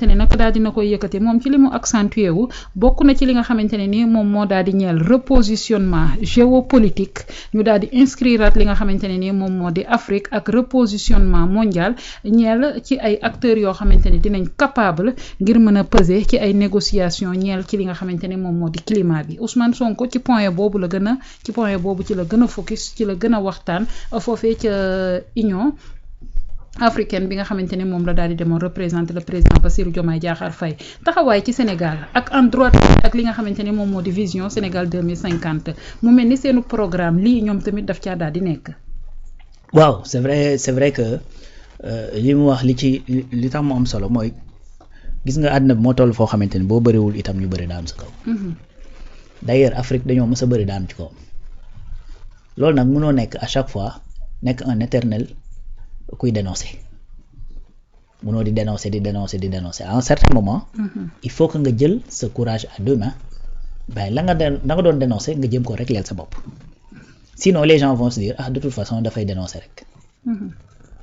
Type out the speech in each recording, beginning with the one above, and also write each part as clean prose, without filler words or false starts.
ne nag daal dina koy yëkkati moom ci li mu accentué wu bokk na ci li nga xamante ne ni moom moo daal di ñeel repositionnement géopolitique ñu daal di inscriraat li nga xamante ne ni moom moo di Afrique ak repositionnement mondial ñeel ci ay acteurs yoo xamante ne dinañ capable ngir mën a peser ci ay négociations ñeel ci li nga xamante ne moom moo di climat bi Ousmane Sonko ci point boobu ci la gën a focus ci la gën a waxtaan foofee ca Union africaine bi nga xamante ne moom la daal di demoon représenter le président Bassirou Diomaye Diakhar Faye taxawaay ci Sénégal ak en droit ak li nga xamante ne moom moo di vision Sénégal 2050 mu mel ni seenu programme lii ñoom tamit daf caa daal di nekk. waaw c'est vrai que li mu wax li tax mu am solo mooy gis nga àddina bi moo toll foo xamante ni boo bëriwul itam ñu bëri daanu sa kaw. D'ailleurs Afrique dañoo mës a bëri daanu ci kaw loolu nag mënoo nekk à chaque fois nekk un éternel kuy dénoncer mënoo di dénoncer à un certain moment. il faut que nga jël sa courage à deux mains ben la nga doon dénoncer nga jëm ko rek leel sa bopp sinon les gens vont se dire de toute façon dafay dénoncer rek.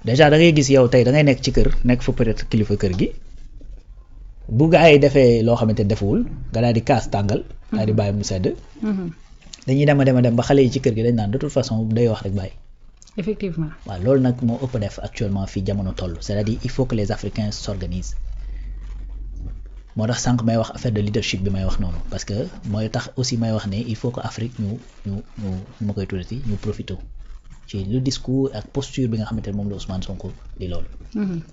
déjà da ngay gis yow tey da ngay nekk ci kër nekk fa peut-être kilifa kër gi bu gaa yi defee loo xamante ne defuwul nga daal di kaas tàngal. daal di bàyyi mu sedd. dañuy dem ba xale yi ci kër gi dañ naan de toute façon day wax rek bàyyi. effectivement waaw loolu nag moo ëpp def actuellement fii jamono toll c'est-à-dire il faut que les Africains s'organisent moo tax sànq may wax affaire de leadership bi may wax noonu parce que mooy tax aussi may wax ne il faut que Afrique ñu ma koy tuddati ñu profité ci le discours ak posture bi nga xamante ne moom la Ousmane Sonko di loolu.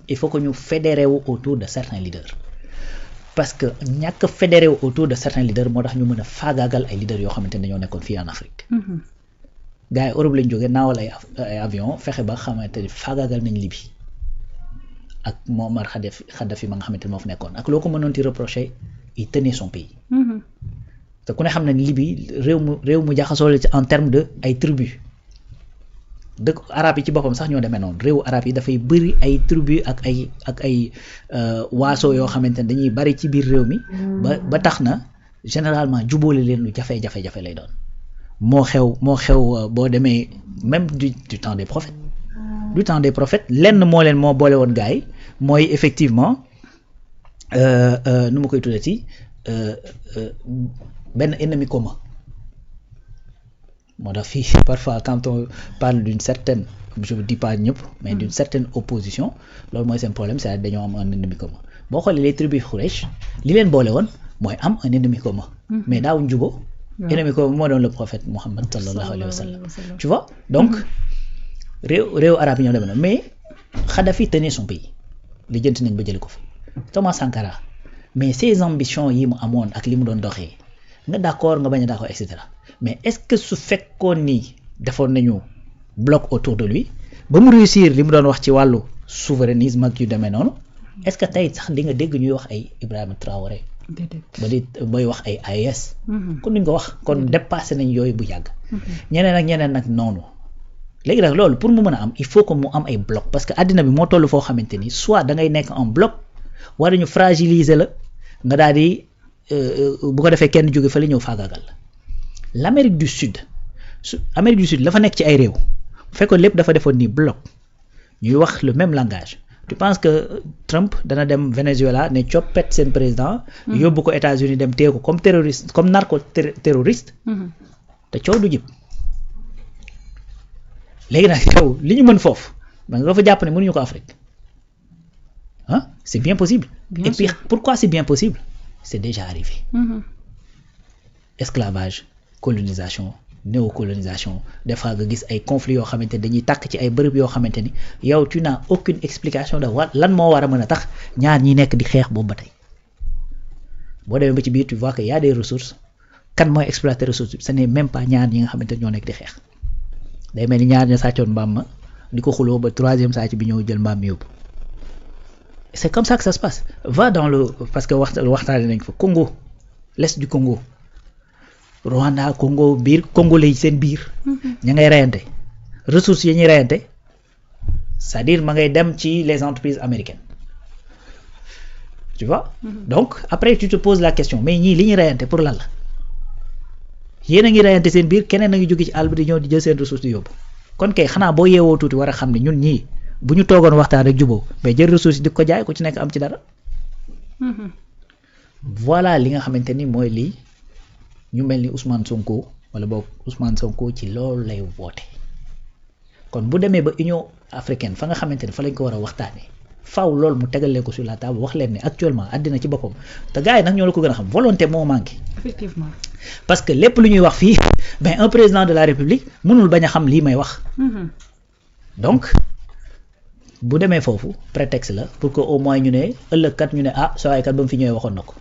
il faut que ñu fédéré wu autour de certains leaders parce que ñàkk fédéré wu autour de certains leaders moo tax ñu mën a faagaagal ay leaders yoo xamante ne dañoo nekkoon fii en Afrique. gars yi Europe lañ jógee naawal ay avion fexe ba xamante ni faagaagal nañ Libye ak Muammar Kadhafi ma nga xamante ni moo fa nekkoon ak loo ko mënoon ti reprocher il tenait son pays. te ku ne xam ne Libye réew mu jaxasoo la ci en terme de ay tribus dëkk arab yi ci boppam sax ñoo demee noonu réewu arab yi dafay bëri ay tribus ak ay waaso yoo xamante ne dañuy bari ci biir réew mi. ba tax na généralement jubóole leen lu jafe-jafe lay doon. moo xew boo demee même du temps des prophètes lenn moo boole woon gars yi mooy effectivement nu ma koy tuddati benn ennemi commun moo tax fii parfois quand on parle d'une certaine je ne dis pas ñëpp mais d'une certaine opposition loolu mooy seen problème c'est dañoo am un ennemi commun boo xoolee les tribus Quraysh li leen boole woon mooy am un ennemi commun mais daawuñ jubóo. ennemi ko moo doon le prophète Mohammed sallallahu alayhi wa sallam tu vois donc réew arabe yi ñoo demee noonu mais Kadhafi tenait son pays li jënt nañ ba jëli ko fa Thomas Sankara mais ses ambitions yi mu amoon ak li mu doon doxee nga d'accord nga bañ a d'accord et cetera mais est-ce que su fekkoon ni defoon nañu bloc autour de lui ba mu réussir li mu doon wax ci wàllu souverainisme ak yu demee noonu est-ce que tey sax di nga dégg ñuy wax ay Ibrahima Traoré ba di booy wax ay AES kon duñ ko wax kon dépassé nañ yooyu bu yàgg ñeneen nag noonu léegi nag loolu pour mu mën a am il faut que mu am ay bloc parce que àddina bi moo toll foo xamante ni soit da ngay nekk en bloc war ñu fragiliser la nga daal di bu ko defee kenn jóge fa la ñëw faagaagal l'Amérique du Sud la fa nekk ci ay réew bu fekkoon lépp dafa defoon ni bloc ñuy wax le même langage tu penses que Trump dana dem Venezuela ne coppet seen président yóbbu ko États-Unis dem téye ko comme terroriste comme narco terroriste te coow du jib léegi nag yow li ñu mën foofu man nga fa jàpp ne mënuñu ko Afrique c'est bien possible et puis pourquoi c'est bien possible c'est déjà arrivé esclavage colonisation néocolonisation des fois nga gis ay conflits yoo xamante ni dañuy tàkk ci ay bërëb yoo xamante ni yow tu n'as aucune explication de lan moo war a mën a tax ñaar ñi nekk di xeex boobu ba tey boo demee ba ci biir tu vois que y a des ressources kan mooy exploiter ressources ce n'est même pas ñaar ñi nga xamante ni ñoo nekk di xeex day mel ni ñaar ña sàccoon mbaam ma di ko xuloo ba troisième sàcc bi ñëw jël mbaam mi yóbbu c'est comme ça que ça se passe va dans le parce que waxtaane nañ fa Congo l'est du Congo Rwanda Congo biir congolais yi seen biir ña ngay reyante ressources yi ñuy reyante c'est-à-dire ma ngay dem ci les entreprises américaines tu vois donc après tu te poses la question mais ñii li ñuy reyante pour lan la yéen a ngi reyante seen biir keneen a ngi jóge ci àll bi di ñëw di jël seen ressources di yóbbu kon kay xanaa boo yeewoo tuuti war a xam ne ñun ñii bu ñu toogoon waxtaan rek juboo mais jël ressources yi di ko jaay ku ci nekk am ci dara voilà li nga xamante ni mooy lii ñu mel ni Ousmane Sonko wala boog Ousmane Sonko ci loolu lay woote kon bu demee ba Union africaine fa nga xamante ni fa lañ ko war a waxtaanee faaw loolu mu tegalee ko sur la table wax leen ne actuellement àddina ci boppam te gars yi nag ñoo la ko gën a xam volonté moo manqué. effectivement parce que lépp lu ñuy wax fii ben un président de la république mënul bañ a xam lii may wax. donc bu demee foofu prétexte la pour que au moins ñu ne ëllëg kat ñu ne ah saa waay kat ba mu fi ñëwee waxoon na ko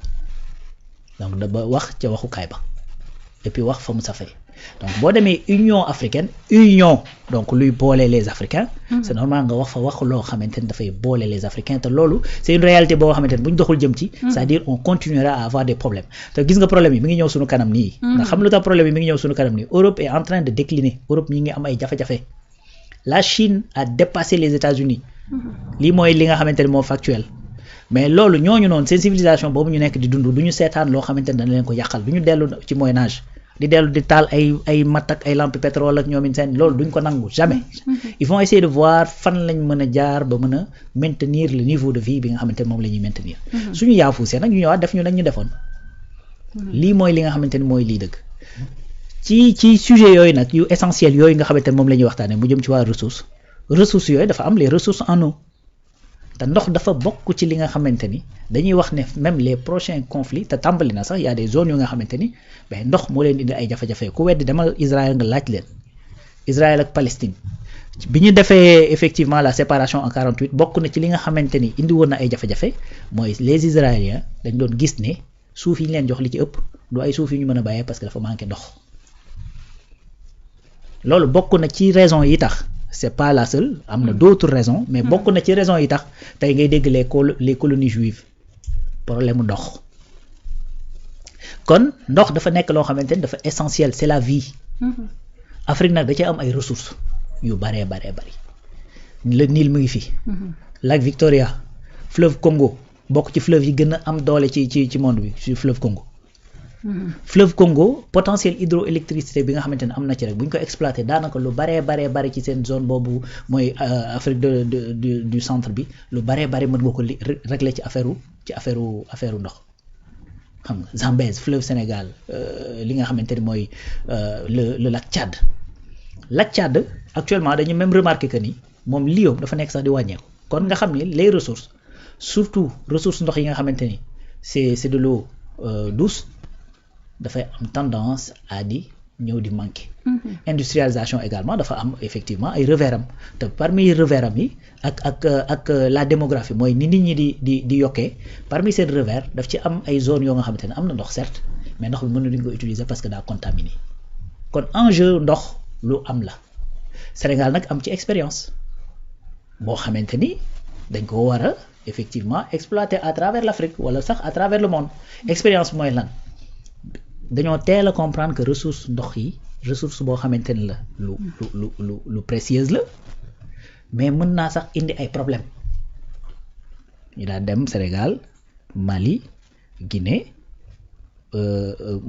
donc da ba wax ca waxukaay ba et puis wax fa mu safee donc boo demee Union africaine union donc luy boole les Africains. c'est normal nga wax fa wax loo xamante ni dafay boole les Africains te loolu c'est une réalité boo xamante ni bu ñu doxul jëm ci. c'est-à-dire on continuera à avoir des problèmes te gis nga problème yi mi ngi ñëw suñu kanam nii. nga xam lu tax problème yi mi ngi ñëw suñu kanam nii Europe est en train de décliner Europe ñi ngi am ay jafe-jafe la Chine a dépassé les États-Unis lii mooy li nga xamante ni moo factuel mais loolu ñooñu noonu seen civilisation boobu ñu nekk di dund du ñu seetaan loo xamante ni dañ leen ko yàqal du ñu dellu ci Moyen Âge di dellu di taal ay matt ak ay lampe pétrole ak ñoom seen loolu duñ ko nangu jamais ils vont essayer de voir fan lañ mën a jaar ba mën a maintenir le niveau de vie bi nga xamante ni moom la ñuy maintenir suñu yaafuusee nag ñu ñëwaat def ñu lañ ñu defoon lii mooy li nga xamante ni mooy lii dëgg ci sujet yooyu nag yu essentiel yooyu nga xamante ni moom la ñuy waxtaanee mu jëm ci waa ressources yooyu dafa am les ressources en eau te ndox dafa bokk ci li nga xamante ni dañuy wax ne même les prochains conflits te tàmbali na sax y a des zones yu nga xamante ni ben ndox moo leen indi ay jafe-jafe ku weddi demal Israël nga laaj leen Israël ak Palestine bi ñu defee effectivement la séparation en 48 bokk na ci li nga xamante ni indi woon na ay jafe-jafe mooy les Israéliens dañ doon gis ne suuf yi ñu leen jox li ci ëpp du ay suuf yi ñu mën a bàyyee parce que dafa manqué ndox loolu bokk na ci raison yi tax c'est pas la seule am na d'autres raisons mais bokk na ci raisons yi tax tey ngay dégg les colonies juives problème mu ndox kon ndox dafa nekk loo xamante ni dafa essentiel c'est la vie Afrique nag da ci am ay ressources yu bari le Nil mu ngi fi lac Victoria fleuve Congo bokk ci fleuve yi gën a am doole ci monde bi ci fleuve Congo fleuve Congo potentiel hydroélectricité bi nga xamante ne am na ci rek bu ñu ko exploité daanaka lu baree ci seen zone boobu mooy Afrique du centre bi lu baree mën nga ko régler ci affaire ndox xam nga Zambèze fleuve Sénégal li nga xamante ni mooy le lac Tchad actuellement dañu même remarqué que ni moom liom dafa nekk sax di wàññeeku kon nga xam ni les ressources surtout ressources ndox yi nga xamante ni c'est de l'eau douce dafay am tendance à di ñëw di manquer. Industrialisation également dafa am effectivement ay revers am te parmi revers am yi ak la démographie mooy ni nit ñi di yokkee parmi ces revers daf ci am ay zones yoo nga xamante ne am na ndox certes mais ndox bi mënuñu ko utiliser parce que daa contaminé kon enjeu ndox lu am la Sénégal nag am ci expérience boo xamante ni dañ ko war a effectivement exploiter à travers l'Afrique wala sax à travers le monde expérience mooy lan. dañoo teel a comprendre que ressource ndox yi ressource boo xamante ni la lu précieuse la mais mën naa sax indi ay problème ñu daal dem Sénégal Mali Guinée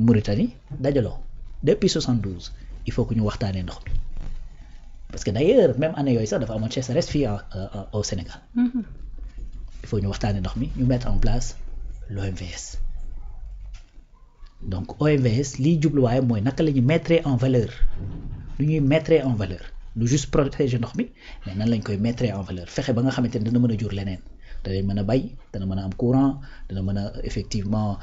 Mauritanie dajaloo depuis 72 il faut que ñu waxtaanee ndox mi parce que d'ailleurs même année yooyu sax dafa amoon sécheresse fii au Sénégal il faut ñu waxtaanee ndox mi ñu mettre en place l'OMVS donc OMVS liy jubluwaay mooy naka la ñuy mettre en valeur lu ñuy mettre en valeur du juste protéger ndox mi mais nan lañ koy mettre en valeur fexe ba nga xamante ne dana mën a jur leneen danañ mën a bay dana mën a am courant dana mën a effectivement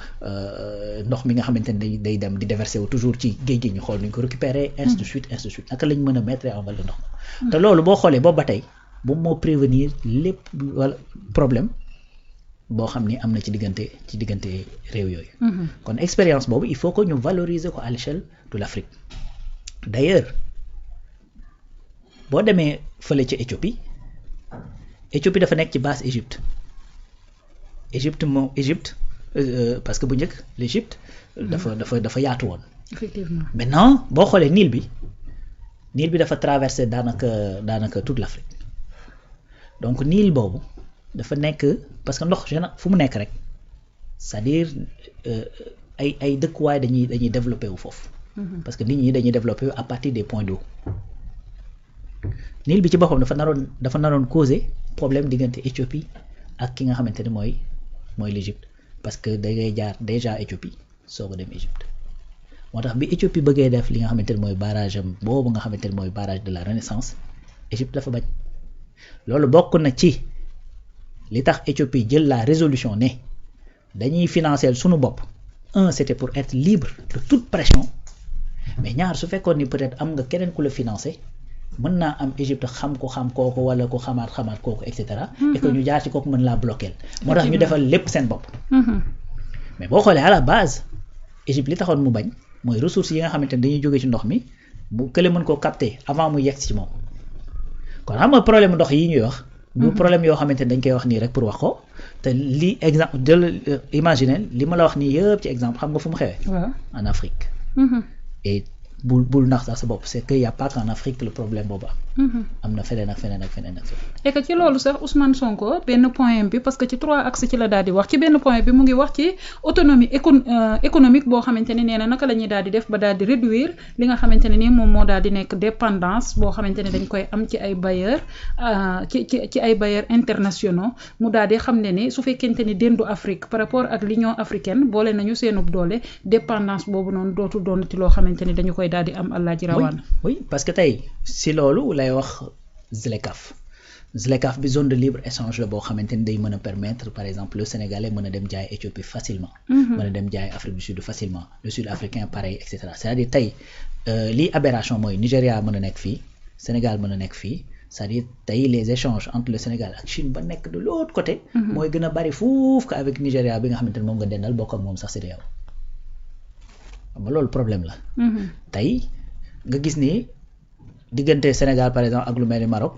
ndox mi nga xamante ne day dem di déverser wu toujours ci géej gi ñu xool nu ñu ko récupérer ainsi de suite naka lañ mën a mettre en valeur ndox mi te loolu boo xoolee boobu ba tey moom moo prévenir lépp wala problème boo xam ni am na ci diggante réew yooyu. kon expérience boobu il faut que ñu valoriser ko à l'échelle de l'Afrique d'ailleurs boo demee fële ci Éthiopie dafa nekk ci basse Égypte parce que bu njëkk l'Égypte dafa yaatu woon. effectivement maintenant boo xoolee Nil bi dafa traverser daanaka toute l'Afrique donc Nil boobu dafa nekk parce que ndox fu mu nekk rek c'est-à-dire ay dëkkuwaay dañuy développer wu foofu. parce que nit ñi dañuy développer wu à partir des points d'eau. Nil bi ci boppam dafa naroon causer problème diggante Éthiopie ak ki nga xamante ne mooy l'Égypte parce que da ngay jaar déjà Éthiopie soo ko dem Égypte moo tax bi Éthiopie bëggee def li nga xamante ne mooy barrage am boobu nga xamante ne mooy barrage de la Renaissance Égypte dafa bañ loolu bokk na ci li tax Éthiopie jël la résolution ne dañuy financer suñu bopp c'était pour être libre de toute pression mais ñaar su fekkoon ni peut-être am nga keneen ku la financer mën naa am Égypte xam kooku wala ko xamaat kooku et cetera. et que ñu jaar ci kooku mën laa bloquer moo tax ñu defal lépp seen bopp. mais boo xoolee à la base Égypte li taxoon mu bañ mooy ressources yi nga xamante ne dañuy jóge ci ndox mi bu kële mën koo capter avant mu yegg ci moom kon xam nga problème ndox yi ñuy wax. du problème yoo xamante ne dañ koy wax nii rek pour wax ko te li exemple de imaginer li ma la wax nii yëpp ci exemple xam nga fu mu xewee. en Afrique. et bul nax sax sa bopp c'est que y a pas qu'en Afrique le problème boobu am na feneen ak feneen ak feneen ak feneen. et que ci loolu sax Ousmane Sonko benn point bi parce que ci 3 axes ci la daal di wax ci benn point bi mu ngi wax ci autonomie économique boo xamante ne nee na naka la ñuy daal di def ba daal di réduire li nga xamante ne ni moom moo daal di nekk dépendance boo xamante ne dañ koy am ci ay bailleurs ci ay bailleurs internationaux mu daal di xam ne ni su fekkente ni dendu Afrique par rapport ak l'Union africaine boole nañu seenub doole dépendance boobu noonu dootul doon ci loo xamante ni dañu koy daal di am Alaaji Rawaan. oui parce que tey si loolu lay wax ZLECAf bi zone de libre échange la boo xamante ni day mën a permettre par exemple le Sénégalais mën a dem jaay Éthiopie facilement. mën a dem jaay Afrique du Sud facilement le Sud africain pareil et cetera c'est-à-dire tey lii aberration mooy Nigéria mën a nekk fii Sénégal mën a nekk fii c'est-à-dire tey les échanges entre le Sénégal ak Chine ba nekk de l'autre côté. mooy gën a bari fuuf ka avec Nigéria bi nga xamante ne moom nga dendal bokk ak moom sax CEDEAO xam nga loolu problème la. tey nga gis ni diggante Sénégal par exemple ak lu mel ni Maroc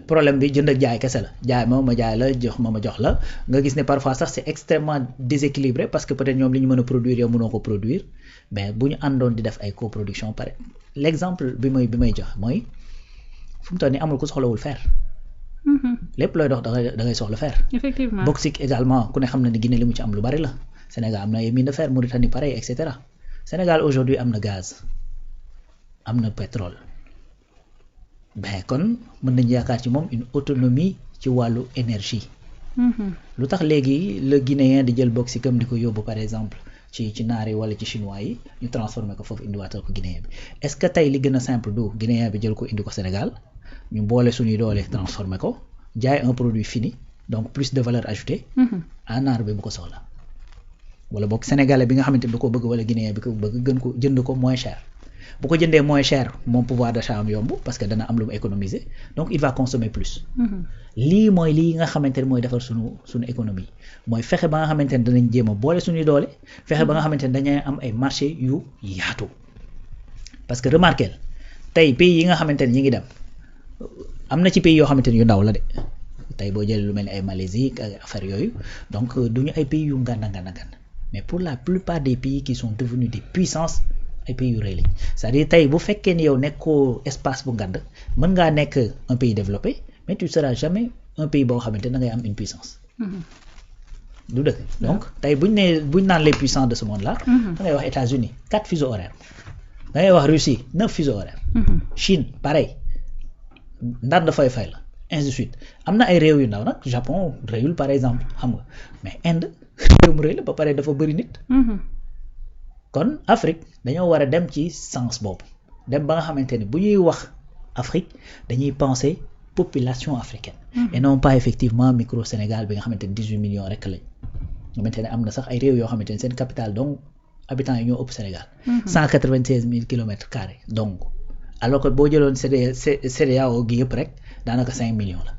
problème bi jënd ak jaay kese la jaay ma jaay la jox ma jox la nga gis ne parfois sax c'est extrêmement déséquilibré parce que peut-être ñoom li ñu mën a produire yow mënoo ko produire mais bu ñu àndoon di def ay coproduction pare l'exemple bi may jox mooy fu mu toll nii amul ku soxlawul fer. lépp looy dox da ngay soxla fer. effectivement bauxite également ku ne xam na ni Guinée li mu ci am lu bari la Sénégal am na ay mine de fer Mauritanie pareil et cetera Sénégal aujourd'hui am na gaz am na pétrole. ben kon mën nañu yaakaar ci moom une autonomie ci wàllu énergie. lu tax léegi le Guinéen di jël bauxite am di ko yóbbu par exemple ci naar yi wala ci chinois yi ñu transformer ko foofu indiwaatal ko Guinéen bi est-ce que tey li gën a simple du Guinéen bi jël ko indi ko Sénégal ñu boole suñuy doole transformer ko jaay un produit fini donc plus de valeur ajoutée. à naar bi bu ko soxla wala boog Sénégalais bi nga xamante ni da ko bëgg wala Guinéen bi ko bëgg gën ko jënd ko moins cher. bu ko jëndee moins cher moom pouvoir d'achat am yomb parce que dana am lu mu économiser donc il va consommer plus. lii mooy lii nga xamante ne mooy defar suñu économie mooy fexe ba nga xamante ne danañ jéem a boole suñuy doole fexe ba nga xamante ne dañuy am ay marché yu yaatu parce que remarquez tey pays yi nga xamante ne ñi ngi dem am na ci pays yoo xamante ne yu ndaw la de tey boo jëlee lu mel ni ay Malaisie ak affaire yooyu donc duñu ay pays yu nganda mais pour la plupart des pays qui sont devenus des puissances ay pays yu rëy lañ c'est-à-dire tey bu fekkee ni yow nekkoo espace bu ngand mën ngaa nekk un pays développé mais tu seras jamais un pays boo xamante da ngay am une puissance. du dëkk donc tey buñ naan les puissants de ce monde là. da ngay wax États-Unis 4 fuseaux horaires da ngay wax Russie 9 fuseaux horaires. Chine pareil ndar dafay fay la ainsi de suite am na ay réew yu ndaw nag Japon réewul par exemple xam nga mais Inde réew mu rëy la ba pare dafa bëri nit. kon Afrique dañoo war a dem ci sens boobu dem ba nga xamante ni bu ñuy wax Afrique dañuy penser population africaine. et non pas effectivement micro Sénégal bi nga xamante ni 18 millions rek lañ. nga xamante ne am na sax ay réew yoo xamante ni seen capitale donc habitants yi ñoo ëpp Sénégal. 196 000 kilomètres carrés donc alors que boo jëloon CEDEAO gi yëpp rek daanaka 5 millions la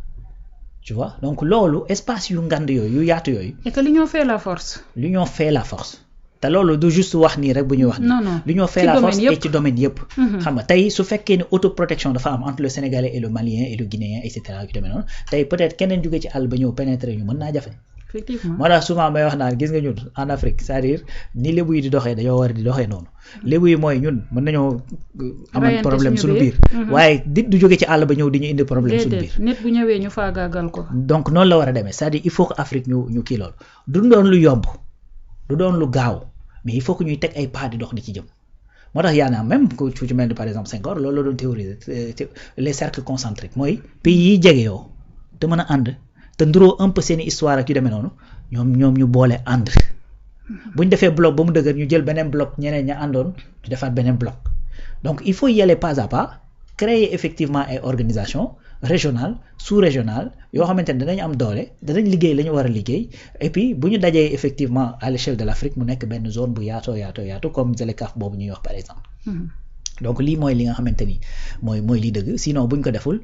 tu vois donc loolu espace yu ngand yooyu yu yaatu yooyu. et que l'union fait la force. l'union fait la force. te loolu du juste wax nii rek bu ñuy wax nii. non l'union fait la force et ci domaine yëpp. xam nga tey su fekkee ne autoprotection dafa am entre le Sénégalais et le Malien et le Guinéen et cetera yu demee noonu tey peut-être keneen jóge ci àll ba ñëw pénétrer ñu mën naa jafe. effectivement moo tax souvent may wax naan gis nga ñun en Afrique c'est-à-dire ni lébu yi di doxee dañoo war di doxee noonu. lébu yi mooy ñun mën nañoo amal problème suñu biir. waaye dit du jóge ci àll ba ñëw di ñu indi problème suñu biir. nit bu ñëwee ñu faagaagal ko. donc noonu la war a demee c'est-à-dire il faut que Afrique ñu kii loolu du doon lu yomb du doon lu gaaw. mais il faut que ñuy teg ay pas di dox di ci jëm moo tax yaa naa même ku ci mel ni par exemple Senghor loolu la doon théoriser les cercles concentriques mooy pays yi jege yoo te mën a ànd te nduroo un peu seen histoire ak yu demee noonu ñoom ñu boole ànd bu ñu defee bloc ba mu dëgër ñu jël beneen bloc ñeneen ña àndoon ñu defaat beneen bloc donc il faut y aller pas à pas créer effectivement ay organisation régionale sous-régionale yoo xamante ne danañ am doole danañ liggéey la ñu war a liggéey et puis bu ñu dajee effectivement à l'échelle de l'Afrique mu nekk benn zone bu yaatoo comme ZLECAf boobu ñuy wax par exemple donc lii mooy li nga xamante ni mooy li dëgg sinon bu ñu ko deful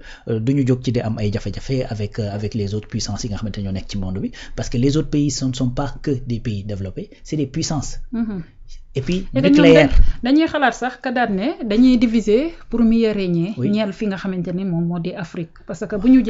du ñu jóg ci di am ay jafe-jafe avec les autres puissances yi nga xamante ñoo nekk ci monde bi parce que les autres pays ce ne sont pas que des pays développés c'est des puissances et puis nucléaire dañuy xalaat sax ka daat ne dañuy diviser pour mieux régner ñeel fi nga xamante ni moom moo di Afrique parce que bu ñu